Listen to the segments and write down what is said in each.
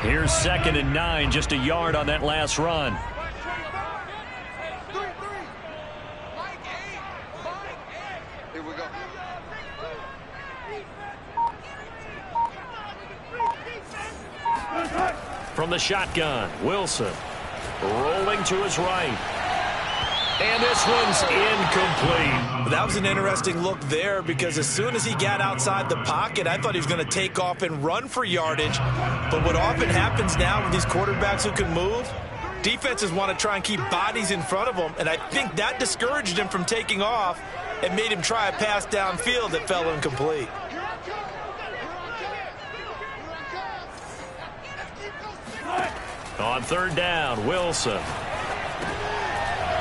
Here's 2nd and 9, just a yard on that last run. Here we go. From the shotgun, Wilson rolling to his right. And this one's incomplete. That was an interesting look there because as soon as he got outside the pocket, I thought he was going to take off and run for yardage. But what often happens now with these quarterbacks who can move, defenses want to try and keep bodies in front of them, and I think that discouraged him from taking off and made him try a pass downfield that fell incomplete. On 3rd down, Wilson.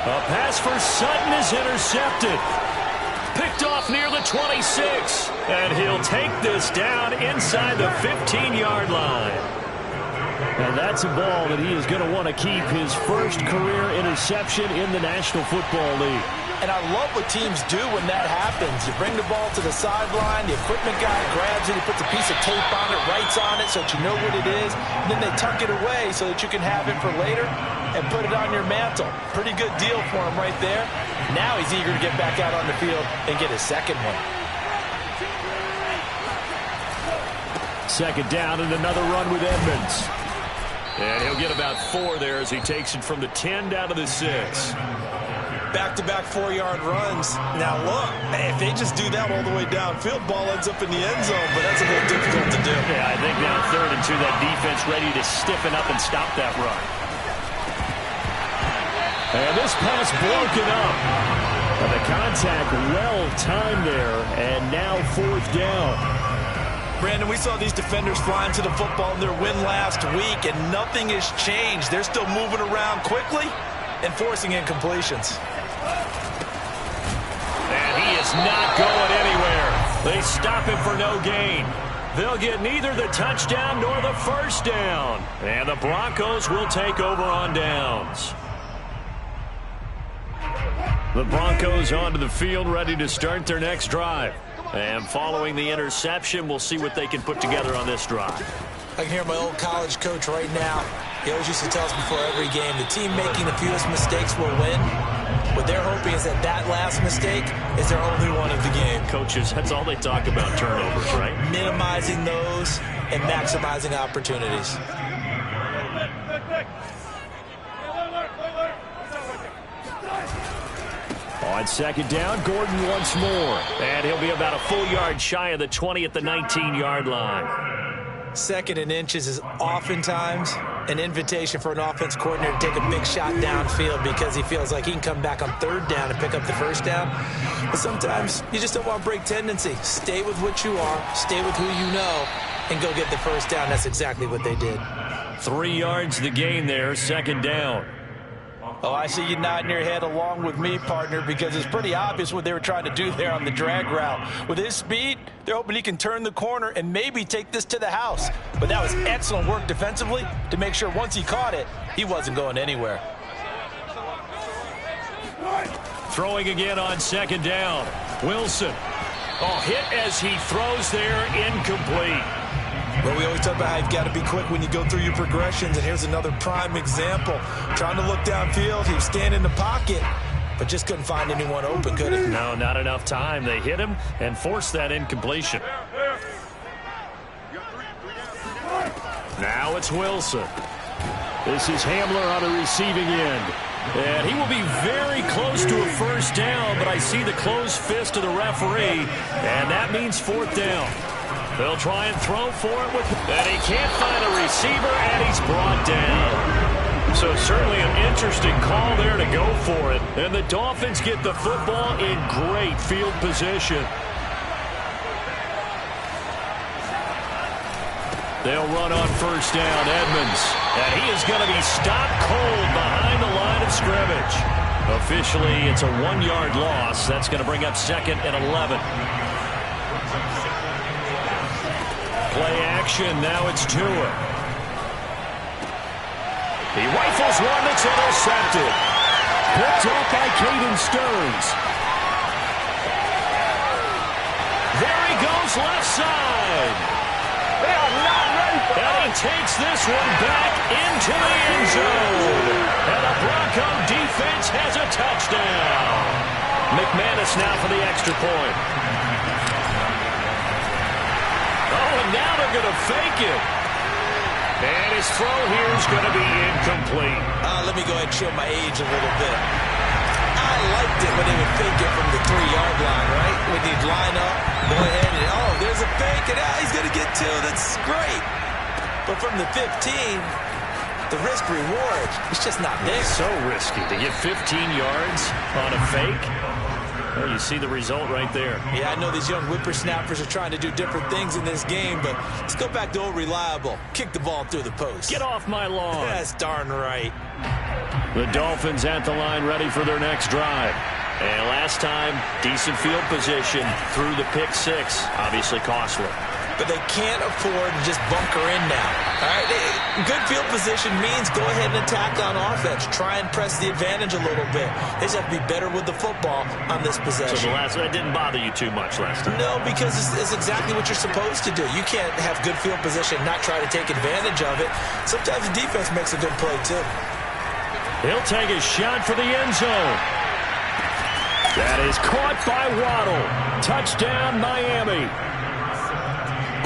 A pass for Sutton is intercepted. Picked off near the 26. And he'll take this down inside the 15-yard line. And that's a ball that he is going to want to keep, his first career interception in the National Football League. And I love what teams do when that happens. You bring the ball to the sideline, the equipment guy grabs it, he puts a piece of tape on it, writes on it so that you know what it is, and then they tuck it away so that you can have it for later and put it on your mantle. Pretty good deal for him right there. Now he's eager to get back out on the field and get his second one. 2nd down and another run with Edmonds. And he'll get about 4 there as he takes it from the 10 down to the 6. Back-to-back 4-yard runs. Now look, if they just do that all the way downfield, ball ends up in the end zone, but that's a little difficult to do. Yeah, I think now 3rd and 2, that defense ready to stiffen up and stop that run. And this pass broken up. And the contact well timed there, and now 4th down. Brandon, we saw these defenders flying to the football in their win last week, and nothing has changed. They're still moving around quickly and forcing incompletions. And he is not going anywhere. They stop him for no gain. They'll get neither the touchdown nor the first down. And the Broncos will take over on downs. The Broncos onto the field, ready to start their next drive. And following the interception, we'll see what they can put together on this drive. I can hear my old college coach right now. He always used to tell us before every game, the team making the fewest mistakes will win. What they're hoping is that that last mistake is their only one of the game. Coaches, that's all they talk about, turnovers, right? Minimizing those and maximizing opportunities. On 2nd down, Gordon once more. And he'll be about a full yard shy of the 20 at the 19-yard line. 2nd and inches is oftentimes an invitation for an offense coordinator to take a big shot downfield because he feels like he can come back on 3rd down and pick up the first down. But sometimes you just don't want to break tendency. Stay with what you are, stay with who you know, and go get the first down. That's exactly what they did. 3 yards the gain there, 2nd down. Oh, I see you nodding your head along with me, partner, because it's pretty obvious what they were trying to do there on the drag route. With his speed, they're hoping he can turn the corner and maybe take this to the house. But that was excellent work defensively to make sure once he caught it, he wasn't going anywhere. Throwing again on 2nd down. Wilson. Oh, hit as he throws there, incomplete. Well, we always talk about how you've got to be quick when you go through your progressions, and here's another prime example. Trying to look downfield, he was standing in the pocket, but just couldn't find anyone open, could he? No, not enough time. They hit him and forced that incompletion. Now it's Wilson. This is Hamler on the receiving end. And he will be very close to a first down, but I see the closed fist of the referee, and that means 4th down. They'll try and throw for it, and he can't find a receiver, and he's brought down. So certainly an interesting call there to go for it. And the Dolphins get the football in great field position. They'll run on first down, Edmonds. And he is going to be stopped cold behind the line of scrimmage. Officially, it's a 1-yard loss. That's going to bring up 2nd and 11. Play action, now it's Tua. He rifles one that's intercepted. Picked up by Caden Stearns. There he goes left side. They are not ready for And he takes this one back into the end zone. And the Bronco defense has a touchdown. McManus now for the extra point. Oh, and now they're going to fake it. And his throw here is going to be incomplete. Let me go ahead and show my age a little bit. I liked it when they would fake it from the 3-yard line, right? When they'd line up, go ahead and, oh, there's a fake, and he's going to get 2. That's great. But from the 15, the risk-reward, it's just not there. So risky to get 15 yards on a fake. Well, you see the result right there. Yeah, I know these young whippersnappers are trying to do different things in this game, but let's go back to old reliable. Kick the ball through the post. Get off my lawn. That's darn right. The Dolphins at the line ready for their next drive. And last time, decent field position through the pick 6. Obviously costly. But they can't afford to just bunker in now. All right, good field position means go ahead and attack on offense. Try and press the advantage a little bit. They just have to be better with the football on this possession. So that didn't bother you too much last time? No, because it's exactly what you're supposed to do. You can't have good field position and not try to take advantage of it. Sometimes the defense makes a good play, too. He'll take a shot for the end zone. That is caught by Waddle. Touchdown, Miami.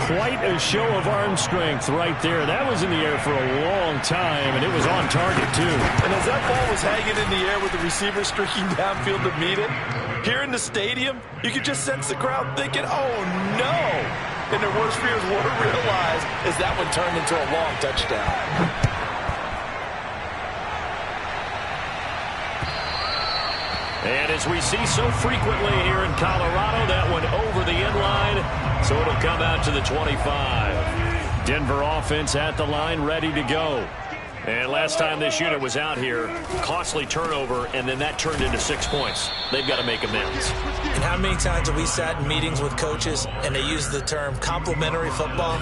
Quite a show of arm strength right there. That was in the air for a long time, and it was on target, too. And as that ball was hanging in the air with the receiver streaking downfield to meet it, here in the stadium, you could just sense the crowd thinking, oh, no. And their worst fears were realized as that one turned into a long touchdown. And as we see so frequently here in Colorado, that one over the end line, so it'll come out to the 25. Denver offense at the line, ready to go. And last time this unit was out here, costly turnover, and then that turned into 6 points. They've got to make amends. And how many times have we sat in meetings with coaches and they use the term complementary football?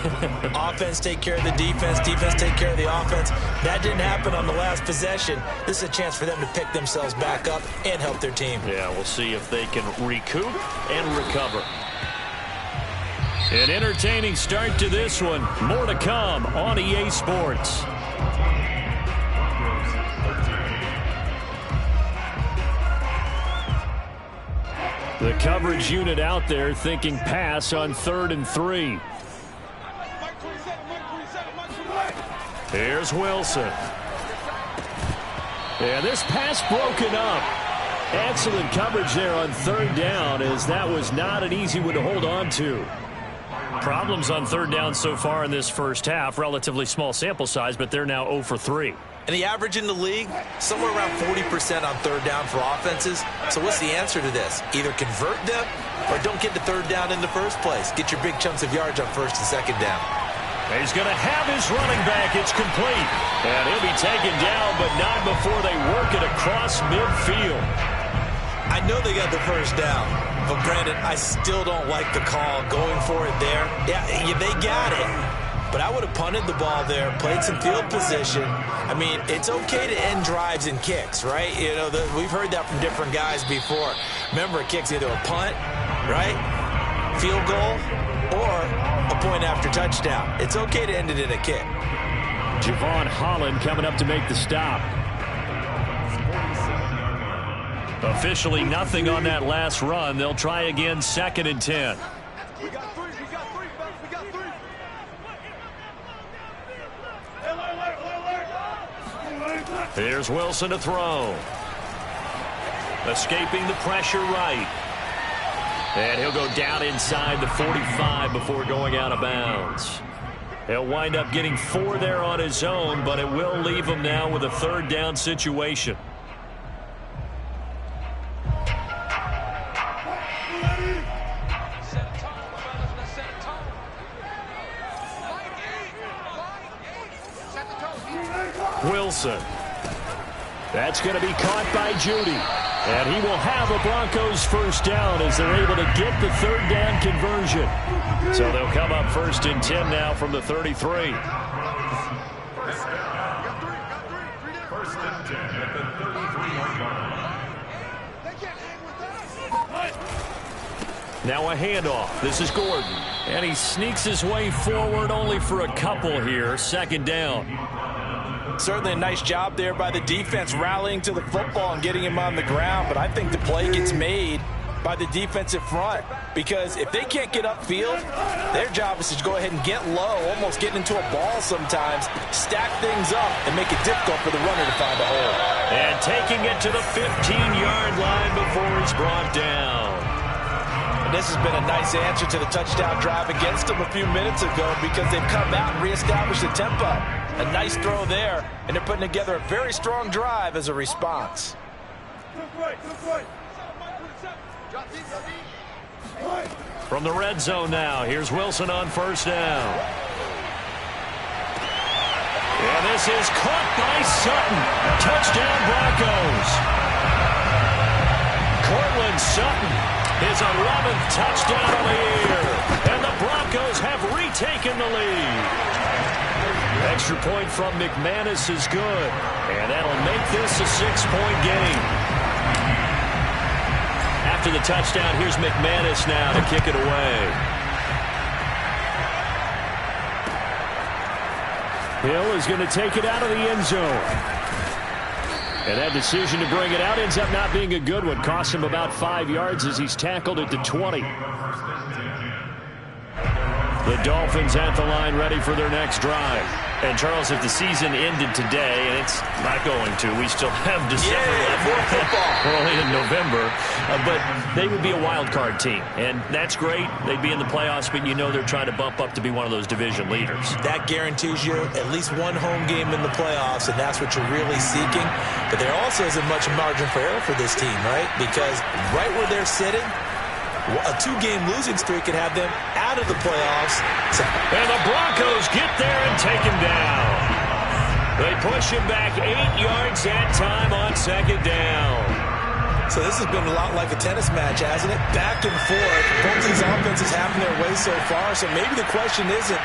Offense take care of the defense, defense take care of the offense. That didn't happen on the last possession. This is a chance for them to pick themselves back up and help their team. Yeah, we'll see if they can recoup and recover. An entertaining start to this one. More to come on EA Sports. The coverage unit out there thinking pass on 3rd and 3. Here's Wilson. And this pass broken up. Excellent coverage there on 3rd down, as that was not an easy one to hold on to. Problems on 3rd down so far in this first half. Relatively small sample size, but they're now 0 for 3. And the average in the league, somewhere around 40% on 3rd down for offenses. So what's the answer to this? Either convert them or don't get to 3rd down in the first place. Get your big chunks of yards on 1st and 2nd down. He's going to have his running back. It's complete. And he'll be taken down, but not before they work it across midfield. I know they got the 1st down, but Brandon, I still don't like the call going for it there. Yeah, they got it. But I would have punted the ball there, played some field position. I mean, it's okay to end drives and kicks, right? You know, we've heard that from different guys before. Remember, a kick's either a punt, right, field goal, or a point after touchdown. It's okay to end it in a kick. Javon Holland coming up to make the stop. Officially nothing on that last run. They'll try again, 2nd and 10. Here's Wilson to throw. Escaping the pressure right. And he'll go down inside the 45 before going out of bounds. He'll wind up getting 4 there on his own, but it will leave him now with a 3rd down situation. Wilson. That's going to be caught by Judy. And he will have a Broncos 1st down as they're able to get the 3rd down conversion. So they'll come up 1st and 10 now from the 33. 1st and 10 at the 33-yard line. Now a handoff. This is Gordon. And he sneaks his way forward only for a couple here. Second down. Certainly a nice job there by the defense rallying to the football and getting him on the ground. But I think the play gets made by the defensive front, because if they can't get upfield, their job is to go ahead and get low, almost getting into a ball sometimes, stack things up, and make it difficult for the runner to find a hole. And taking it to the 15-yard line before he's brought down. And this has been a nice answer to the touchdown drive against them a few minutes ago, because they've come out and reestablished the tempo. A nice throw there, and they're putting together a very strong drive as a response. From the red zone now, here's Wilson on first down. And this is caught by Sutton. Touchdown Broncos. Cortland Sutton, his 11th touchdown of the year. And the Broncos have retaken the lead. Extra point from McManus is good. And that'll make this a 6-point game. After the touchdown, here's McManus now to kick it away. Hill is going to take it out of the end zone. And that decision to bring it out ends up not being a good one. Costs him about 5 yards as he's tackled at the 20. The Dolphins at the line, ready for their next drive. And, Charles, if the season ended today, and it's not going to, we still have December left. More football. We're only in November. But they would be a wild card team. And that's great. They'd be in the playoffs, but you know they're trying to bump up to be one of those division leaders. That guarantees you at least one home game in the playoffs, and that's what you're really seeking. But there also isn't much margin for error for this team, right? Because right where they're sitting, a 2-game losing streak could have them out of the playoffs. And the Broncos get there and take him down. They push him back 8 yards that time on second down. So this has been a lot like a tennis match, hasn't it? Back and forth. Both these offenses having their way so far. So maybe the question isn't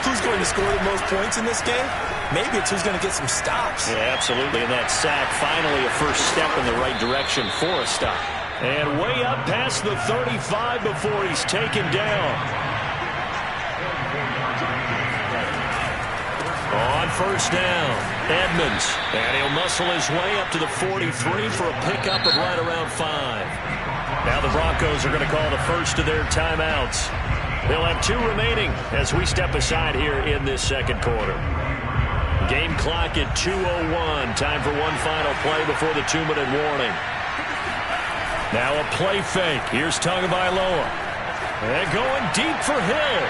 who's going to score the most points in this game. Maybe it's who's going to get some stops. Yeah, absolutely. And that sack, finally a first step in the right direction for a stop. And way up past the 35 before he's taken down. On first down, Edmonds. And he'll muscle his way up to the 43 for a pickup of right around 5. Now the Broncos are going to call the first of their timeouts. They'll have 2 remaining as we step aside here in this second quarter. Game clock at 2:01. Time for one final play before the 2-minute warning. Now a play fake. Here's Tagovailoa. And going deep for Hill.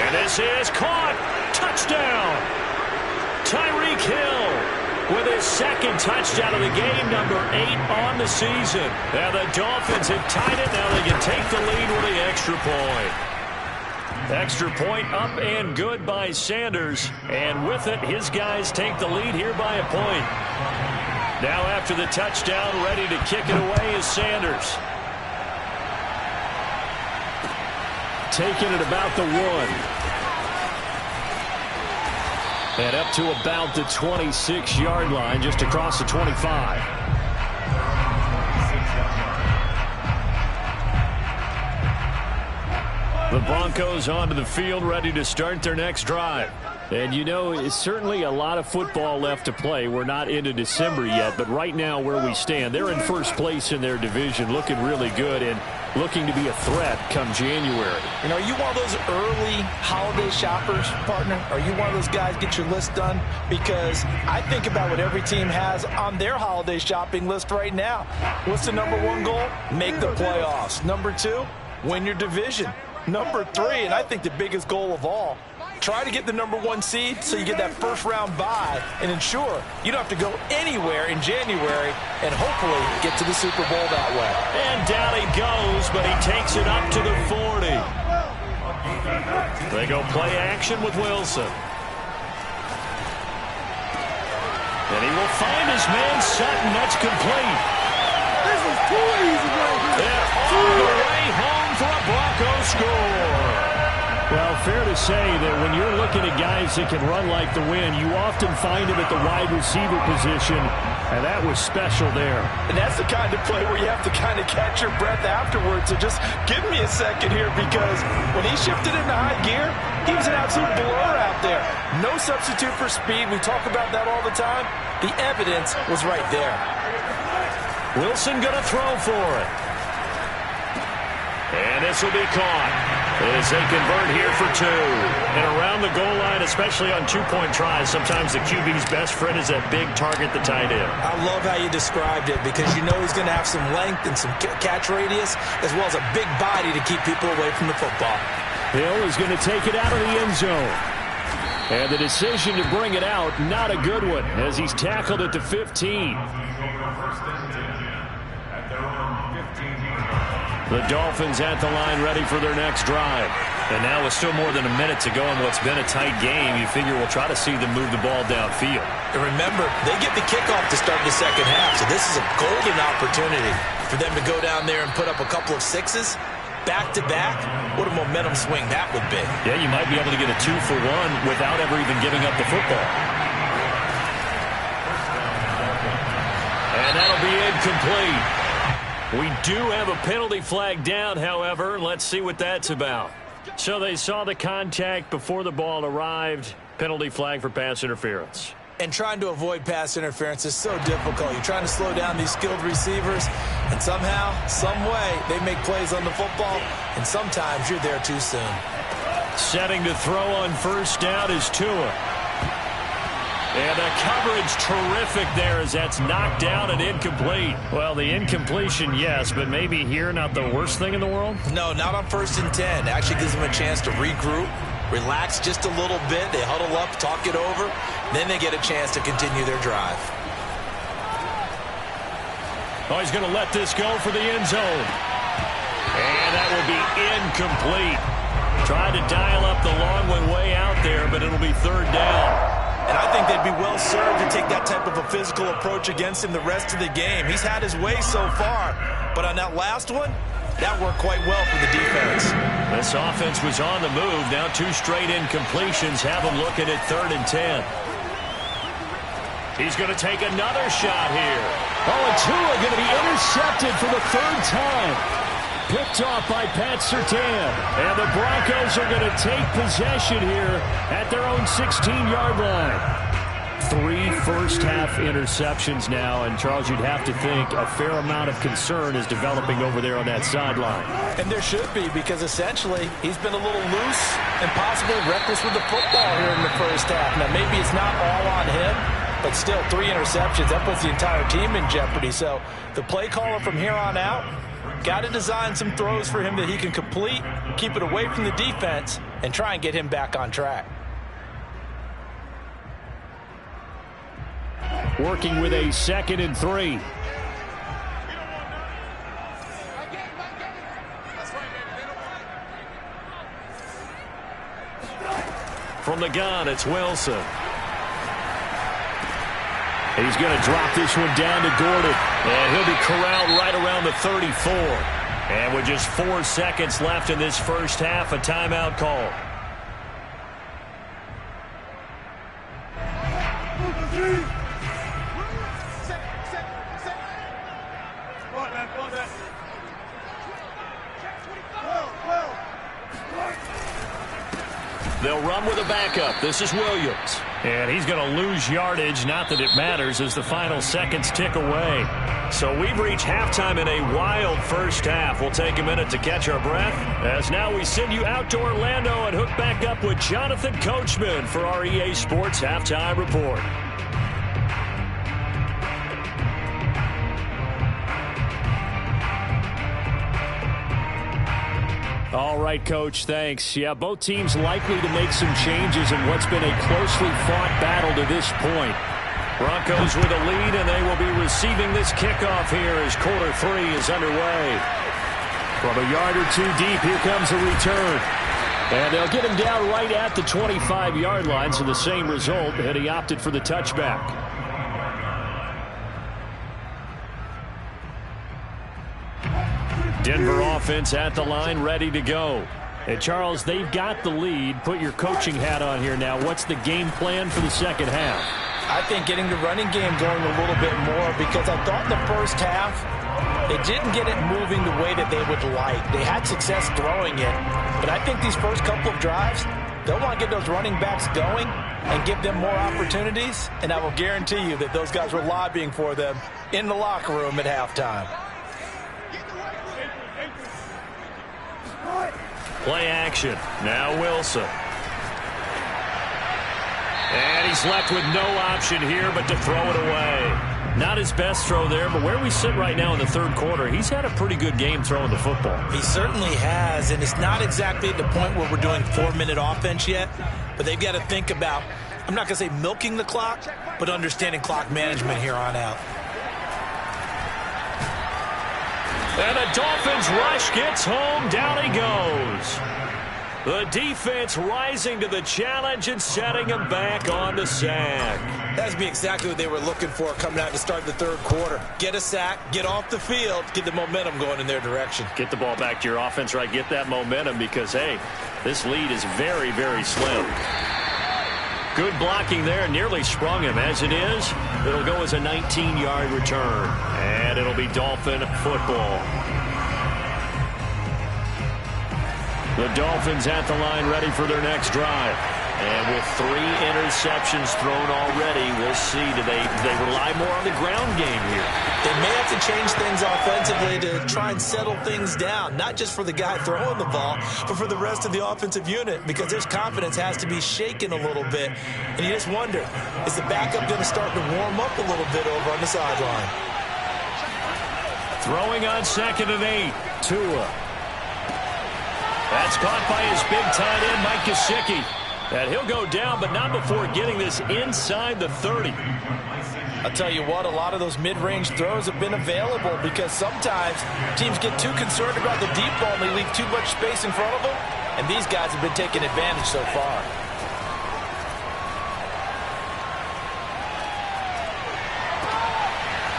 And this is caught. Touchdown. Tyreek Hill with his second touchdown of the game, number 8 on the season. Now the Dolphins have tied it. Now they can take the lead with the extra point. Extra point up and good by Sanders. And with it, his guys take the lead here by a point. Now after the touchdown, ready to kick it away is Sanders. Taking it about the 1. And up to about the 26-yard line, just across the 25. The Broncos onto the field, ready to start their next drive. And, you know, it's certainly a lot of football left to play. We're not into December yet, but right now where we stand, they're in first place in their division, looking really good and looking to be a threat come January. You know, are you one of those early holiday shoppers, partner? Are you one of those guys get your list done? Because I think about what every team has on their holiday shopping list right now. What's the number 1 goal? Make the playoffs. Number 2, win your division. Number 3, and I think the biggest goal of all, try to get the number 1 seed so you get that first-round bye and ensure you don't have to go anywhere in January and hopefully get to the Super Bowl that way. And down he goes, but he takes it up to the 40. They go play action with Wilson. And he will find his man Sutton. That's complete. This is too easy right here. They're all the way home for a Broncos score. Well, fair to say that when you're looking at guys that can run like the wind, you often find them at the wide receiver position. And that was special there. And that's the kind of play where you have to kind of catch your breath afterwards. So just give me a second here, because when he shifted into high gear, he was an absolute blur out there. No substitute for speed. We talk about that all the time. The evidence was right there. Wilson going to throw for it. And this will be caught as they convert here for 2. And around the goal line, especially on two-point tries, sometimes the QB's best friend is that big target, the tight end. I love how you described it, because you know he's going to have some length and some catch radius, as well as a big body to keep people away from the football. Hill is going to take it out of the end zone. And the decision to bring it out, not a good one, as he's tackled at the 15. The Dolphins at the line, ready for their next drive. And now with still more than a minute to go in what's been a tight game, you figure we'll try to see them move the ball downfield. And remember, they get the kickoff to start the second half, so this is a golden opportunity for them to go down there and put up a couple of sixes back-to-back. What a momentum swing that would be. Yeah, you might be able to get a 2-for-1 without ever even giving up the football. And that'll be incomplete. We do have a penalty flag down, however. Let's see what that's about. So they saw the contact before the ball arrived. Penalty flag for pass interference. And trying to avoid pass interference is so difficult. You're trying to slow down these skilled receivers, and somehow, some way, they make plays on the football, and sometimes you're there too soon. Setting to throw on first down is Tua. And the coverage terrific there as that's knocked down and incomplete. Well, the incompletion, yes, but maybe here not the worst thing in the world? No, not on 1st and 10. It actually gives them a chance to regroup, relax just a little bit. They huddle up, talk it over. Then they get a chance to continue their drive. Oh, he's going to let this go for the end zone. And that will be incomplete. Tried to dial up the long one way out there, but it'll be 3rd down. And I think they'd be well served to take that type of a physical approach against him the rest of the game. He's had his way so far, but on that last one, that worked quite well for the defense. This offense was on the move. Now 2 straight incompletions have them looking at 3rd and 10. He's going to take another shot here. Oh, and Tua going to be intercepted for the 3rd time. Picked off by Pat Surtain. And the Broncos are going to take possession here at their own 16-yard line. 3 first-half interceptions now, and Charles, you'd have to think a fair amount of concern is developing over there on that sideline. And there should be, because essentially he's been a little loose and possibly reckless with the football here in the first half. Now, maybe it's not all on him, but still 3 interceptions. That puts the entire team in jeopardy. So the play caller from here on out got to design some throws for him that he can complete, keep it away from the defense, and try and get him back on track. Working with a 2nd and 3. From the gun, it's Wilson. He's going to drop this one down to Gordon. And he'll be corralled right around the 34. And with just 4 seconds left in this first half, a timeout call. They'll run with a backup. This is Williams. And he's going to lose yardage. Not that it matters as the final seconds tick away. So we've reached halftime in a wild first half. We'll take a minute to catch our breath, as now we send you out to Orlando and hook back up with Jonathan Coachman for our EA Sports Halftime Report. All right, Coach, thanks. Yeah, both teams likely to make some changes in what's been a closely fought battle to this point. Broncos with a lead, and they will be receiving this kickoff here as quarter 3 is underway. From a yard or 2 deep, here comes a return. And they'll get him down right at the 25-yard line, so the same result, and he opted for the touchback. Denver offense at the line, ready to go. And Charles, they've got the lead. Put your coaching hat on here now. What's the game plan for the second half? I think getting the running game going a little bit more, because I thought in the first half they didn't get it moving the way that they would like. They had success throwing it, but I think these first couple of drives, they'll want to get those running backs going and give them more opportunities, and I will guarantee you that those guys were lobbying for them in the locker room at halftime. Play action. Now Wilson. And he's left with no option here but to throw it away. Not his best throw there, but where we sit right now in the third quarter, he's had a pretty good game throwing the football. He certainly has, and it's not exactly at the point where we're doing 4-minute offense yet, but they've got to think about, I'm not going to say milking the clock, but understanding clock management here on out. And the Dolphins rush gets home. Down he goes. The defense rising to the challenge and setting him back on the sack. That's exactly what they were looking for coming out to start the third quarter. Get a sack, get off the field, get the momentum going in their direction. Get the ball back to your offense, right? Get that momentum because, hey, this lead is very, very slim. Good blocking there. Nearly sprung him. As it is, it'll go as a 19-yard return. And it'll be Dolphin football. The Dolphins at the line ready for their next drive. And with 3 interceptions thrown already, we'll see. Do they rely more on the ground game here? They may have to change things offensively to try and settle things down, not just for the guy throwing the ball, but for the rest of the offensive unit, because their confidence has to be shaken a little bit. And you just wonder, is the backup going to start to warm up a little bit over on the sideline? Throwing on 2nd and 8. Tua. That's caught by his big tight end, Mike Gesicki. And he'll go down, but not before getting this inside the 30. I'll tell you what, a lot of those mid-range throws have been available because sometimes teams get too concerned about the deep ball and they leave too much space in front of them. And these guys have been taking advantage so far.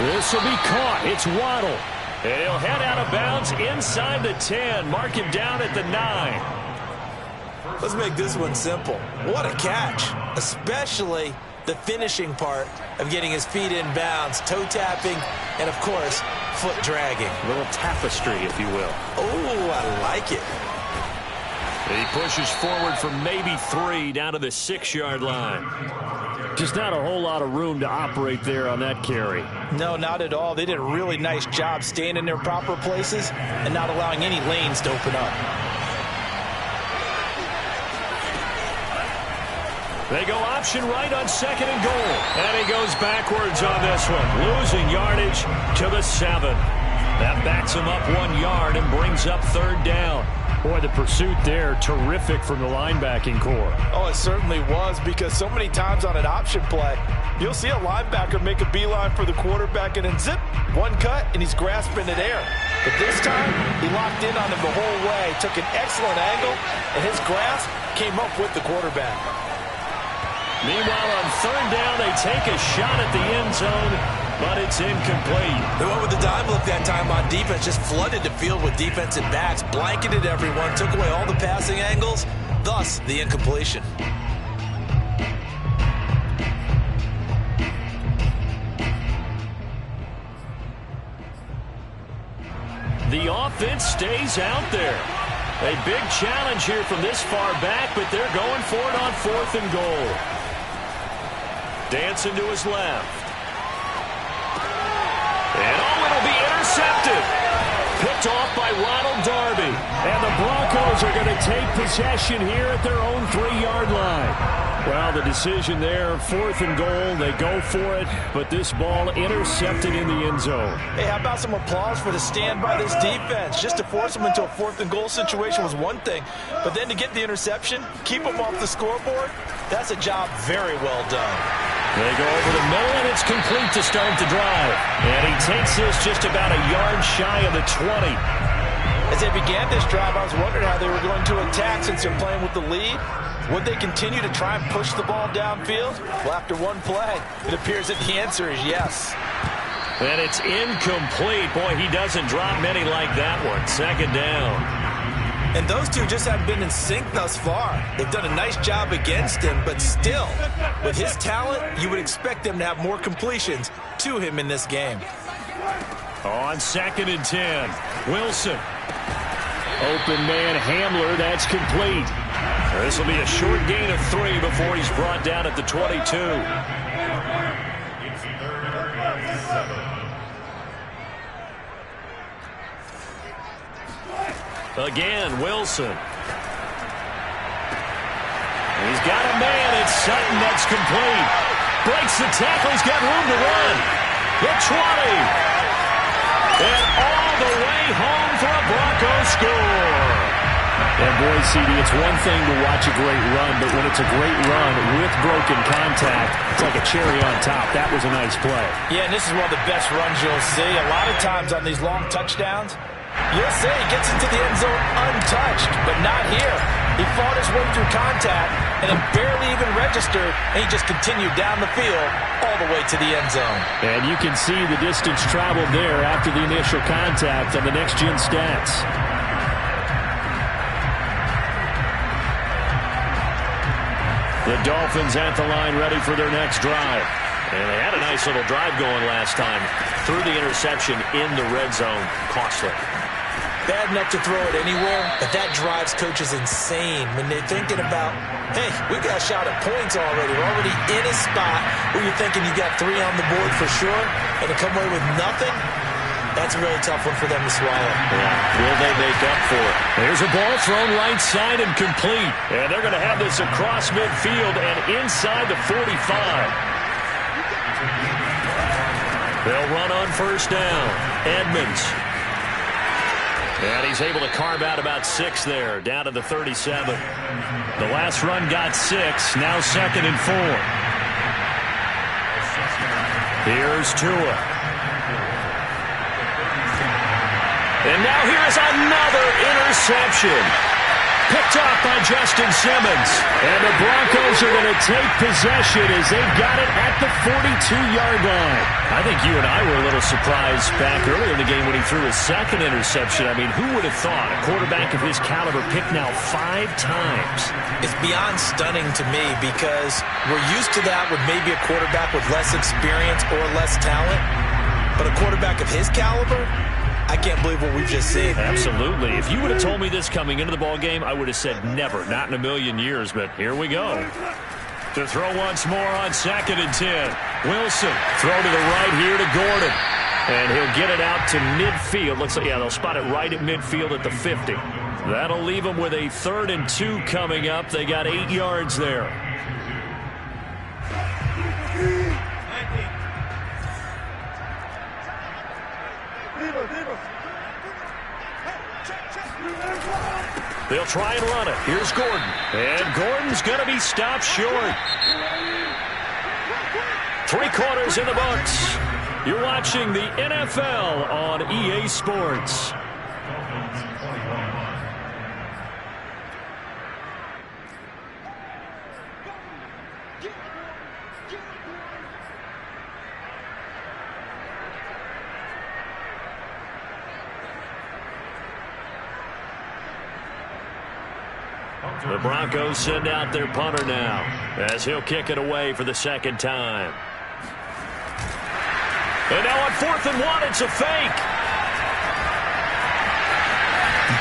This will be caught. It's Waddle. And he'll head out of bounds inside the 10. Mark him down at the 9. Let's make this one simple. What a catch, especially the finishing part of getting his feet in bounds, toe tapping, and, of course, foot dragging. A little tapestry, if you will. Oh, I like it. He pushes forward for maybe 3 down to the 6-yard line. Just not a whole lot of room to operate there on that carry. No, not at all. They did a really nice job staying in their proper places and not allowing any lanes to open up. They go option right on 2nd and goal. And he goes backwards on this one, losing yardage to the 7. That backs him up 1 yard and brings up 3rd down. Boy, the pursuit there, terrific from the linebacking core. Oh, it certainly was, because so many times on an option play, you'll see a linebacker make a beeline for the quarterback and then zip, one cut, and he's grasping at air. But this time, he locked in on him the whole way, took an excellent angle, and his grasp came up with the quarterback. Meanwhile, on 3rd down, they take a shot at the end zone, but it's incomplete. They went with the dime look that time on defense, just flooded the field with defensive backs, blanketed everyone, took away all the passing angles, thus the incompletion. The offense stays out there. A big challenge here from this far back, but they're going for it on 4th and goal. Dancing to his left. And it'll be intercepted. Picked off by Ronald Darby. And the Broncos are going to take possession here at their own 3-yard line. Well, the decision there, 4th and goal, they go for it, but this ball intercepted in the end zone. Hey, how about some applause for the stand by this defense? Just to force them into a 4th and goal situation was one thing, but then to get the interception, keep them off the scoreboard, that's a job very well done. They go over the middle, and it's complete to start the drive. And he takes this just about a yard shy of the 20. As they began this drive, I was wondering how they were going to attack since they're playing with the lead. Would they continue to try and push the ball downfield? Well, after one play, it appears that the answer is yes. And it's incomplete. Boy, he doesn't drop many like that one. 2nd down. And those two just haven't been in sync thus far. They've done a nice job against him, but still, with his talent, you would expect them to have more completions to him in this game. On 2nd and 10, Wilson. Open man Hamler, that's complete. This will be a short gain of 3 before he's brought down at the 22. Again, Wilson. He's got a man. It's Sutton. That's complete. Breaks the tackle. He's got room to run. The 20. And all the way home for a Broncos score. And boy, CD, it's one thing to watch a great run, but when it's a great run with broken contact, it's like a cherry on top. That was a nice play. Yeah, and this is one of the best runs you'll see. A lot of times on these long touchdowns, you'll say he gets into the end zone untouched, but not here. He fought his way through contact, and it barely even registered, and he just continued down the field all the way to the end zone. And you can see the distance traveled there after the initial contact on the next-gen stats. The Dolphins at the line ready for their next drive. And they had a nice little drive going last time. Threw the interception in the red zone. Costly. Bad enough to throw it anywhere, but that drives coaches insane when they're thinking about, hey, we got a shot at points already. We're already in a spot where you're thinking you got 3 on the board for sure, and to come away with nothing, that's a really tough one for them to swallow. Yeah. Will they make up for it? There's a ball thrown right side and complete. And they're going to have this across midfield and inside the 45. They'll run on first down. Edmonds. And he's able to carve out about 6 there, down to the 37. The last run got 6, now 2nd and 4. Here's Tua. And now here's another interception. Picked off by Justin Simmons. And the Broncos are going to take possession as they've got it at the 42-yard line. I think you and I were a little surprised back earlier in the game when he threw his 2nd interception. I mean, who would have thought a quarterback of his caliber picked now 5 times? It's beyond stunning to me because we're used to that with maybe a quarterback with less experience or less talent. But a quarterback of his caliber, I can't believe what we've just seen. Absolutely. If you would have told me this coming into the ball game, I would have said never, not in a million years, but here we go. To throw once more on 2nd and 10. Wilson, throw to the right here to Gordon. And he'll get it out to midfield. Looks like, yeah, they'll spot it right at midfield at the 50. That'll leave them with a 3rd and 2 coming up. They got 8 yards there. They'll try and run it. Here's Gordon. And Gordon's going to be stopped short. 3 quarters in the books. You're watching the NFL on EA Sports. The Broncos send out their punter now as he'll kick it away for the 2nd time. And now on 4th and 1, it's a fake.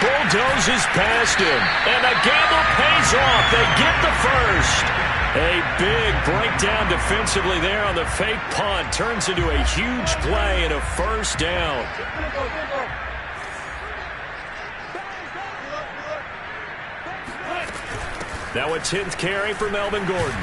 Bulldozes past him, and the gamble pays off. They get the first. A big breakdown defensively there on the fake punt. Turns into a huge play and a first down. Now a 10th carry for Melvin Gordon.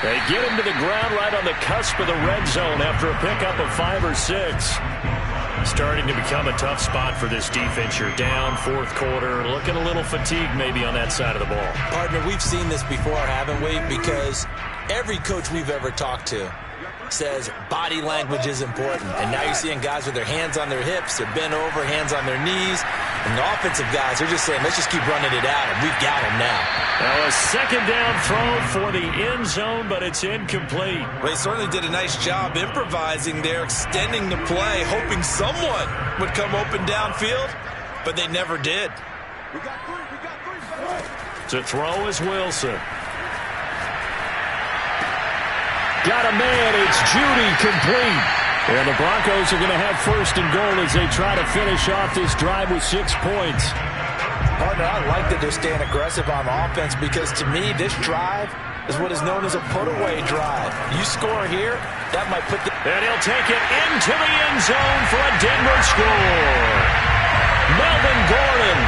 They get him to the ground right on the cusp of the red zone after a pickup of 5 or 6. Starting to become a tough spot for this defense. You're down 4th quarter, looking a little fatigued maybe on that side of the ball. Partner, we've seen this before, haven't we? Because every coach we've ever talked to says body language is important. And now you're seeing guys with their hands on their hips, they're bent over, hands on their knees. And the offensive guys are just saying, let's just keep running it out, and we've got them now. Now a 2nd down throw for the end zone, but it's incomplete. Well, they certainly did a nice job improvising there, extending the play, hoping someone would come open downfield, but they never did. We got 3. To throw is Wilson. Got a man. It's Judy, complete. And the Broncos are going to have first and goal as they try to finish off this drive with 6 points. Partner, I like that they're staying aggressive on offense because to me, this drive is what is known as a put-away drive. You score here, that might put the... And he'll take it into the end zone for a Denver score. Melvin Gordon,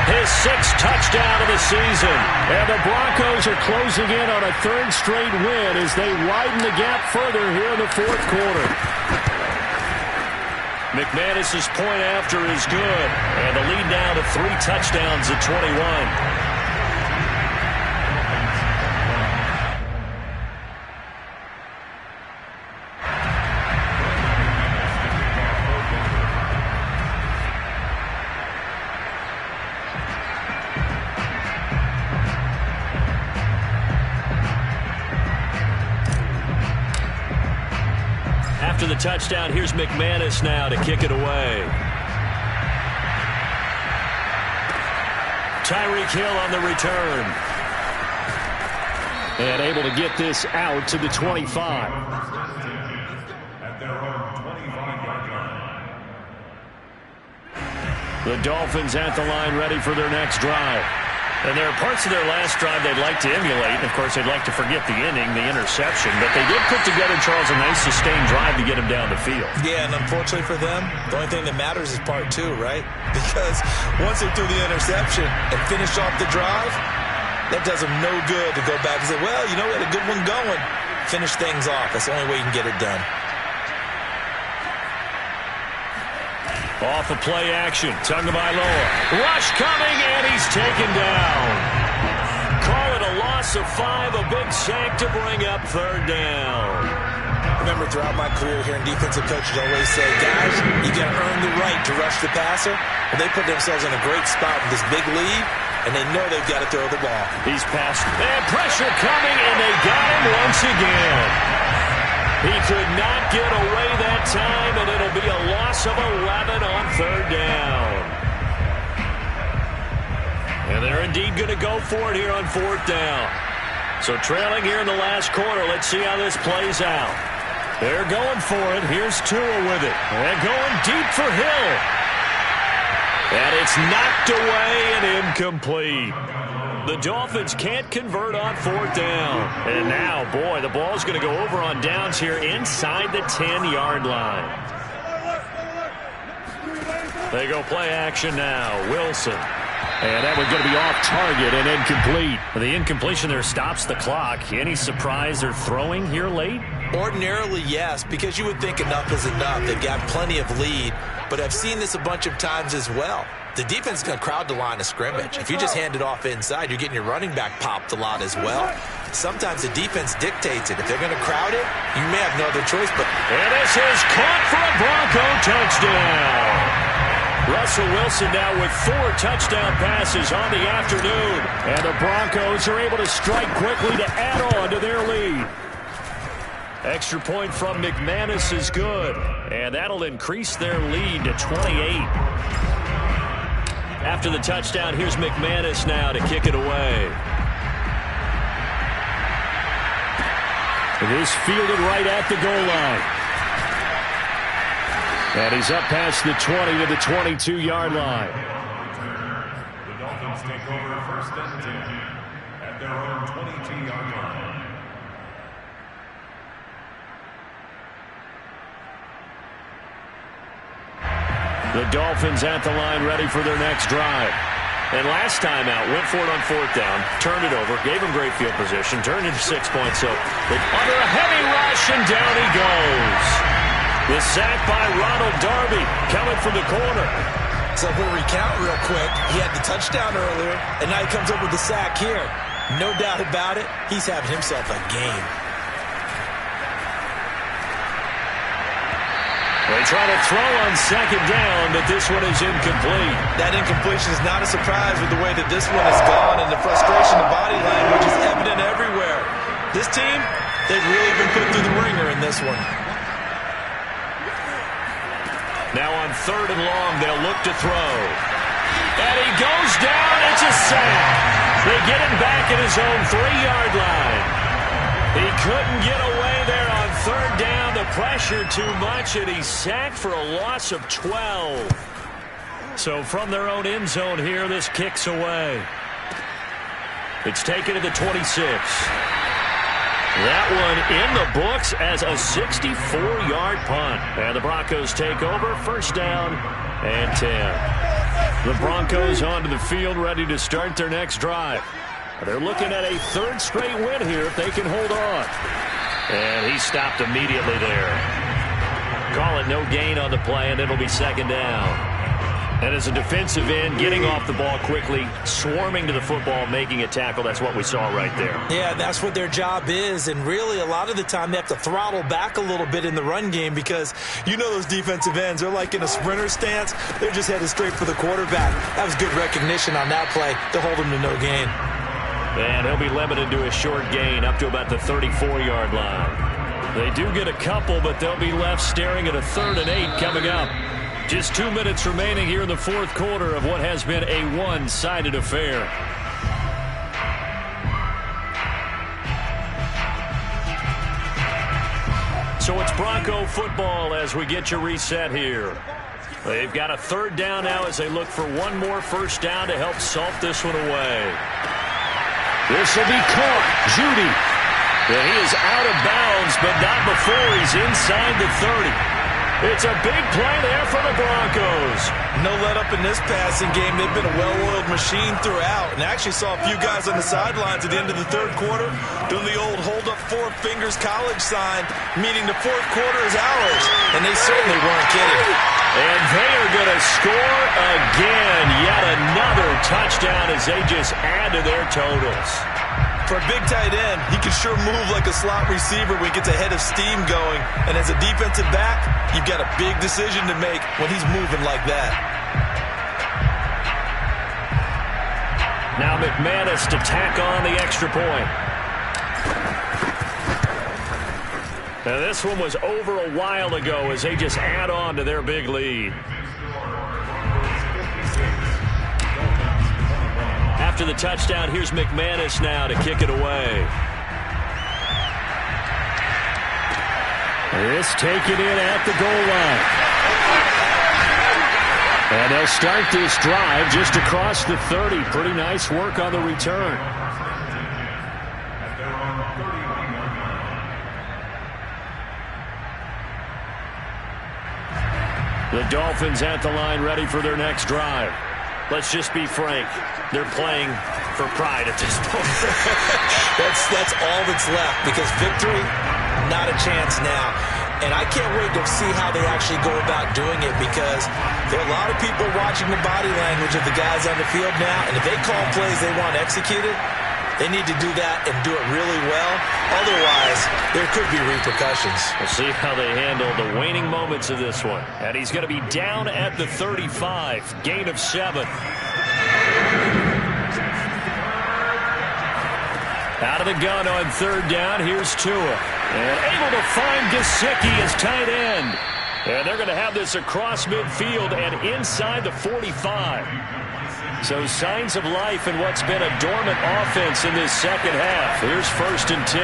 his 6th touchdown of the season. And the Broncos are closing in on a 3rd straight win as they widen the gap further here in the 4th quarter. McManus's point after is good. And the lead now to 3 touchdowns at 21. After the touchdown, here's McManus now to kick it away. Tyreek Hill on the return. And able to get this out to the 25. At their own 25-yard line. The Dolphins at the line ready for their next drive. And there are parts of their last drive they'd like to emulate. And, of course, they'd like to forget the inning, the interception. But they did put together, Charles, a nice sustained drive to get him down the field. Yeah, and unfortunately for them, the only thing that matters is part 2, right? Because once they threw the interception and finished off the drive, that does them no good to go back and say, well, you know, we had a good one going. Finish things off. That's the only way you can get it done. Off of play action. Tagovailoa. Rush coming, and he's taken down. Call it a loss of 5. A big sack to bring up 3rd down. Remember, throughout my career here in defensive coaches always say, guys, you got to earn the right to rush the passer. And they put themselves in a great spot with this big lead, and they know they've got to throw the ball. He's passed. And pressure coming, and they got him once again. He could not get away that time, and it'll be a loss of 11 on 3rd down. And they're indeed going to go for it here on 4th down. So trailing here in the last quarter, let's see how this plays out. They're going for it. Here's Tua with it. And going deep for Hill. And it's knocked away and incomplete. The Dolphins can't convert on 4th down. And now, boy, the ball's going to go over on downs here inside the 10-yard line. They go play action now. Wilson. And that one's going to be off target and incomplete. The incompletion there stops the clock. Any surprise they're throwing here late? Ordinarily, yes, because you would think enough is enough. They've got plenty of lead, but I've seen this a bunch of times as well. The defense is going to crowd the line of scrimmage. If you just hand it off inside, you're getting your running back popped a lot as well. Sometimes the defense dictates it. If they're going to crowd it, you may have no other choice. And this is caught for a Bronco touchdown. Russell Wilson now with 4 touchdown passes on the afternoon. And the Broncos are able to strike quickly to add on to their lead. Extra point from McManus is good. And that'll increase their lead to 28. After the touchdown, here's McManus now to kick it away. It is fielded right at the goal line. And he's up past the 20 to the 22-yard line. The Dolphins take over 1st and 10 at their own 22-yard line. The Dolphins at the line ready for their next drive. And last time out, went for it on 4th down, turned it over, gave him great field position, turned into 6 points. So under a heavy rush, and down he goes. The sack by Ronald Darby coming from the corner. So if we recount real quick, he had the touchdown earlier, and now he comes up with the sack here. No doubt about it, he's having himself a game. They try to throw on 2nd down, but this one is incomplete. That incompletion is not a surprise with the way that this one has gone, and the frustration, the body language is evident everywhere. This team, they've really been put through the ringer in this one. Now on 3rd and long, they'll look to throw. And he goes down. It's a sack. They get him back at his own 3-yard line. He couldn't get away there on third down. The pressure too much, and he's sacked for a loss of 12. So from their own end zone here, this kicks away. It's taken to the 26. That one in the books as a 64-yard punt. And the Broncos take over, first down and 10. The Broncos onto the field, ready to start their next drive. They're looking at a third straight win here if they can hold on. And he stopped immediately there. Call it no gain on the play, and it'll be second down. And as a defensive end, getting off the ball quickly, swarming to the football, making a tackle, that's what we saw right there. Yeah, that's what their job is. And really, a lot of the time, they have to throttle back a little bit in the run game because you know those defensive ends, they're like in a sprinter stance. They're just headed straight for the quarterback. That was good recognition on that play to hold him to no gain. And he'll be limited to a short gain up to about the 34-yard line. They do get a couple, but they'll be left staring at a 3rd and 8 coming up. Just 2 minutes remaining here in the fourth quarter of what has been a one-sided affair. So it's Bronco football as we get you reset here. They've got a third down now as they look for one more first down to help salt this one away. This will be caught. Judy. And he is out of bounds, but not before he's inside the 30. It's a big play there for the Broncos. No let up in this passing game. They've been a well-oiled machine throughout. And I actually saw a few guys on the sidelines at the end of the third quarter doing the old hold up 4 fingers college sign, meaning the fourth quarter is ours. And they certainly weren't kidding. And they are going to score again. Yet another touchdown as they just add to their totals. For a big tight end, he can sure move like a slot receiver when he gets a head of steam going. And as a defensive back, you've got a big decision to make when he's moving like that. Now McManus to tack on the extra point. Now this one was over a while ago as they just add on to their big lead. After the touchdown, here's McManus now to kick it away. This taken in at the goal line. And they'll start this drive just across the 30. Pretty nice work on the return. The Dolphins at the line ready for their next drive. Let's just be frank. They're playing for pride at this point. That's all that's left because victory, not a chance now. And I can't wait to see how they actually go about doing it because there are a lot of people watching the body language of the guys on the field now. And if they call plays they want executed, they need to do that and do it really well. Otherwise, there could be repercussions. We'll see how they handle the waning moments of this one. And he's going to be down at the 35. Gain of 7. Out of the gun on third down. Here's Tua. And able to find Gesicki as tight end. And they're going to have this across midfield and inside the 45. So signs of life in what's been a dormant offense in this second half. Here's 1st and 10.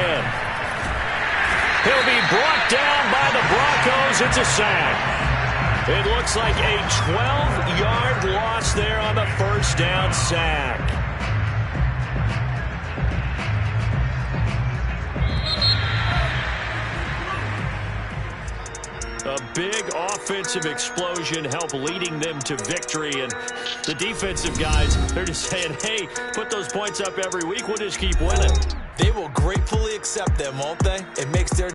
He'll be brought down by the Broncos. It's a sack. It looks like a 12-yard loss there on the first down sack. A big offensive explosion helped leading them to victory. And the defensive guys, they're just saying, hey, put those points up every week. We'll just keep winning. They will gratefully accept them, won't they? It makes their